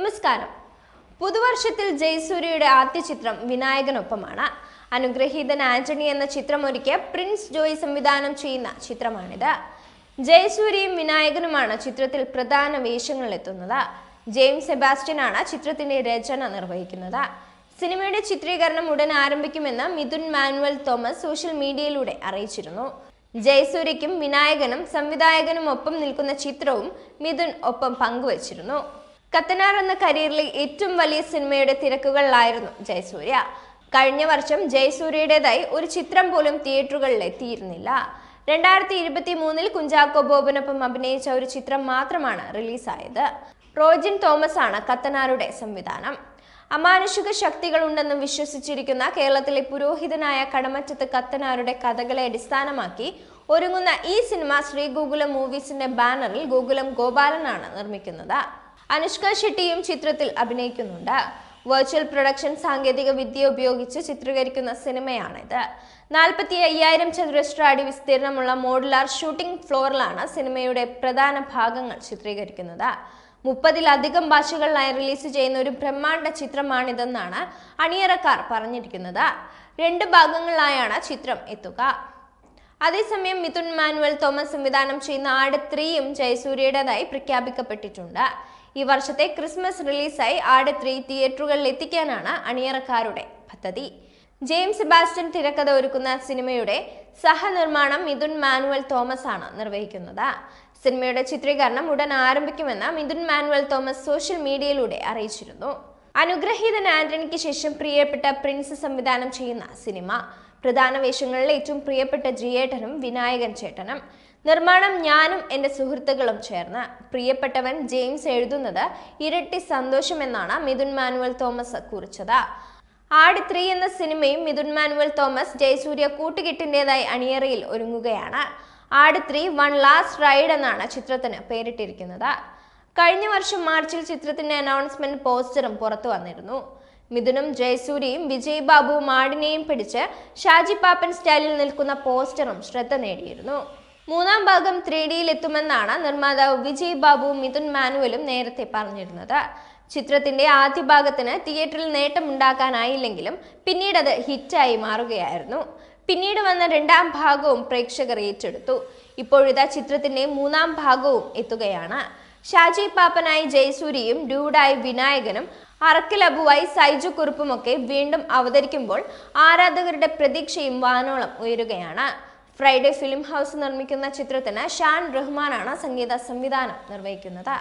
നമസ്കാരം. പുതുവർഷത്തിൽ ജയസൂര്യയുടെ ആദ്യ ചിത്രം വിനായകനൊപ്പമാണ്. അനുഗ്രഹീതൻ ആന്റണി എന്ന ചിത്രം ഒരുക്കിയ പ്രിൻസ് ജോയ് സംവിധാനം ചെയ്യുന്ന ചിത്രമാണിത്. ജയസൂര്യയും വിനായകനുമാണ് ചിത്രത്തിൽ പ്രധാന വേഷങ്ങളിലെത്തുന്നത്. ജെയിംസ് സെബാസ്റ്റ്യൻ ആണ് ചിത്രത്തിന്റെ രചന നിർവഹിക്കുന്നത്. സിനിമയുടെ ചിത്രീകരണം ഉടൻ ആരംഭിക്കുമെന്ന് മിഥുൻ മാനുവൽ തോമസ് സോഷ്യൽ മീഡിയയിലൂടെ അറിയിച്ചിരുന്നു. ജയസൂര്യയ്ക്കും വിനായകനും സംവിധായകനും ഒപ്പം നിൽക്കുന്ന ചിത്രവും മിഥുൻ ഒപ്പം പങ്കുവച്ചിരുന്നു. കത്തനാർ എന്ന കരിയറിലെ ഏറ്റവും വലിയ സിനിമയുടെ തിരക്കുകളിലായിരുന്നു ജയസൂര്യ. കഴിഞ്ഞ വർഷം ജയസൂര്യയുടേതായി ഒരു ചിത്രം പോലും തിയേറ്ററുകളിൽ എത്തിയിരുന്നില്ല. 2023 കുഞ്ചാക്കോ ബോബനൊപ്പം അഭിനയിച്ച ഒരു ചിത്രം മാത്രമാണ് റിലീസായത്. റോജിൻ തോമസ് ആണ് കത്തനാരുടെ സംവിധാനം. അമാനുഷിക ശക്തികൾ ഉണ്ടെന്ന് വിശ്വസിച്ചിരിക്കുന്ന കേരളത്തിലെ പുരോഹിതനായ കടമറ്റത്ത് കത്തനാരുടെ കഥകളെ അടിസ്ഥാനമാക്കി ഒരുങ്ങുന്ന ഈ സിനിമ ശ്രീ ഗോകുലം മൂവീസിന്റെ ബാനറിൽ ഗോകുലം ഗോപാലനാണ് നിർമ്മിക്കുന്നത്. അനുഷ്ക ഷെട്ടിയും ചിത്രത്തിൽ അഭിനയിക്കുന്നുണ്ട്. വെർച്വൽ പ്രൊഡക്ഷൻ സാങ്കേതിക വിദ്യ ഉപയോഗിച്ച് ചിത്രീകരിക്കുന്ന സിനിമയാണിത്. 45,000 ചതുരശ്ര അടി വിസ്തീർണമുള്ള മോഡുലാർ ഷൂട്ടിംഗ് ഫ്ലോറിലാണ് സിനിമയുടെ പ്രധാന ഭാഗങ്ങൾ ചിത്രീകരിക്കുന്നത്. 30-ലധികം ഭാഷകളിലായി റിലീസ് ചെയ്യുന്ന ഒരു ബ്രഹ്മാണ്ഡ ചിത്രമാണിതെന്നാണ് അണിയറക്കാർ പറഞ്ഞിരിക്കുന്നത്. 2 ഭാഗങ്ങളിലായാണ് ചിത്രം എത്തുക. അതേസമയം മിഥുൻ മാനുവൽ തോമസ് സംവിധാനം ചെയ്യുന്ന ആട് 3യും ജയസൂര്യയുടേതായി പ്രഖ്യാപിക്കപ്പെട്ടിട്ടുണ്ട്. ഈ വർഷത്തെ ക്രിസ്മസ് റിലീസായി ആട് 3 തിയേറ്ററുകളിൽ എത്തിക്കാനാണ് അണിയറക്കാരുടെ പദ്ധതി. ജെയിംസ് സെബാസ്റ്റ്യൻ തിരക്കഥ ഒരുക്കുന്ന സിനിമയുടെ സഹനിർമ്മാണം മിഥുൻ മാനുവൽ തോമസ് ആണ് നിർവഹിക്കുന്നത്. സിനിമയുടെ ചിത്രീകരണം ഉടൻ ആരംഭിക്കുമെന്ന് മിഥുൻ മാനുവൽ തോമസ് സോഷ്യൽ മീഡിയയിലൂടെ അറിയിച്ചിരുന്നു. അനുഗ്രഹീതൻ ആന്റണിക്ക് ശേഷം പ്രിയപ്പെട്ട പ്രിൻസ് സംവിധാനം ചെയ്യുന്ന സിനിമ. പ്രധാന വേഷങ്ങളിൽ ഏറ്റവും പ്രിയപ്പെട്ട ജിയേട്ടനും വിനായകൻ ചേട്ടനും. നിർമ്മാണം ഞാനും എൻ്റെ സുഹൃത്തുക്കളും ചേർന്ന്. പ്രിയപ്പെട്ടവൻ ജെയിംസ് എഴുതുന്നത് ഇരട്ടി സന്തോഷമെന്നാണ് മിഥുൻ മാനുവൽ തോമസ് കുറിച്ചത്. ആട് 3 എന്ന സിനിമയും മിഥുൻ മാനുവൽ തോമസ് ജയസൂര്യ കൂട്ടുകെട്ടിൻ്റെതായി അണിയറയിൽ ഒരുങ്ങുകയാണ്. ആട് 3 വൺ ലാസ്റ്റ് റൈഡ് എന്നാണ് ചിത്രത്തിന് പേരിട്ടിരിക്കുന്നത്. കഴിഞ്ഞ വർഷം മാർച്ചിൽ ചിത്രത്തിന്റെ അനൗൺസ്മെന്റ് പോസ്റ്ററും പുറത്തു വന്നിരുന്നു. മിഥുനും ജയസൂര്യയും വിജയ് ബാബുവും ആടിനെയും പിടിച്ച് ഷാജി പാപ്പൻ സ്റ്റൈലിൽ നിൽക്കുന്ന പോസ്റ്ററും ശ്രദ്ധ നേടിയിരുന്നു. 3ാം ഭാഗം 3Dയിൽ എത്തുമെന്നാണ് നിർമ്മാതാവ് വിജയ് ബാബുവും മിഥുൻ മാനുവലും നേരത്തെ പറഞ്ഞിരുന്നത്. ചിത്രത്തിന്റെ ആദ്യ ഭാഗത്തിന് തിയേറ്ററിൽ നേട്ടമുണ്ടാക്കാനായില്ലെങ്കിലും പിന്നീട് അത് ഹിറ്റായി മാറുകയായിരുന്നു. പിന്നീട് വന്ന 2ാം ഭാഗവും പ്രേക്ഷകർ ഏറ്റെടുത്തു. ഇപ്പോഴിതാ ചിത്രത്തിന്റെ 3ാം ഭാഗവും എത്തുകയാണ്. ഷാജി പാപ്പനായി ജയസൂര്യയും ഡ്യൂഡായി വിനായകനും അറക്കൽ അബുവായി സൈജു കുറുപ്പുമൊക്കെ വീണ്ടും അവതരിക്കുമ്പോൾ ആരാധകരുടെ പ്രതീക്ഷയും വാനോളം ഉയരുകയാണ്. ഫ്രൈഡേ ഫിലിം ഹൗസ് നിർമ്മിക്കുന്ന ചിത്രത്തിന് ഷാൻ റഹ്മാനാണ് സംഗീത സംവിധാനം നിർവഹിക്കുന്നത്.